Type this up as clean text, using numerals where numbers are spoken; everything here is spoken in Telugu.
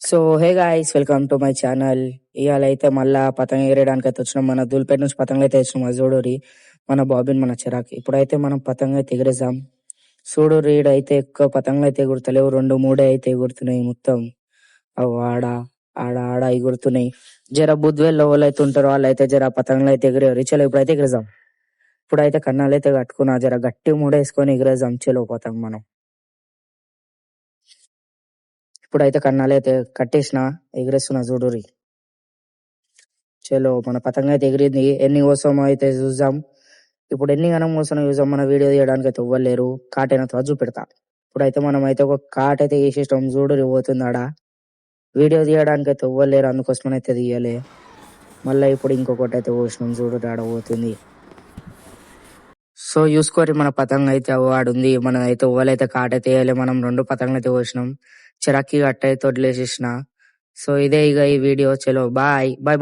So hey guys, welcome to my channel. ఇవాళ అయితే మళ్ళా పతంగ ఎగరేయడానికి అయితే వచ్చినాం. మన దూల్పేట నుంచి పతంగ అయితే వచ్చినాం. అది చూడూరి మన బాబిన్ మన చిరాక్. ఇప్పుడైతే మనం పతంగ అయితే ఎగరేసాం. చూడూరి అయితే ఎక్కువ పతంగ అయితే ఎగురుతలేవు, 2-3 అయితే ఎగురుతున్నాయి మొత్తం. అవి ఆడ ఆడ ఆడ ఎగురుతున్నాయి. జర బుద్వేల్లో వాళ్ళు అయితే ఉంటారు, వాళ్ళు అయితే జర పతంగులు అయితే ఎగిరేవారు. చలో ఇప్పుడైతే ఎగరేసాం. ఇప్పుడైతే కన్నాలు అయితే కట్టుకున్నా, జర గట్టి మూడేసుకొని ఎగరేసాం. చలో పతంగ మనం. ఇప్పుడైతే కన్నాలు అయితే కట్టేసిన, ఎగరేస్తున్నా చూడూరి. చలో మన పతంగ అయితే ఎగిరింది. ఎన్ని కోసమో అయితే చూద్దాం. ఇప్పుడు ఎన్ని గనం కోసం చూసాం, మన వీడియో తీయడానికి అయితే ఇవ్వలేరు. కాటైన తర్వాత చూపెడతా. ఇప్పుడైతే మనం అయితే ఒక కాట్ అయితే వేసేసాం. చూడు పోతుంది ఆడ. వీడియో తీయడానికి అయితే ఇవ్వలేరు, అందుకోసం అయితే తీయలే. మళ్ళీ ఇప్పుడు ఇంకొకటి అయితే పోసినాం. చూడు ఆడ పోతుంది. సో చూసుకోరి, మన పతంగ అయితే ఆడుంది. మనం అయితే ఇవ్వలైతే కాట్ అయితే వేయలే. మనం 2 పతంగులు అయితే పోసినాం. చిరాకి గట్ట అయితే వదిలేసేసిన. సో ఇదే ఇక ఈ వీడియో. చలో బాయ్ బాయ్.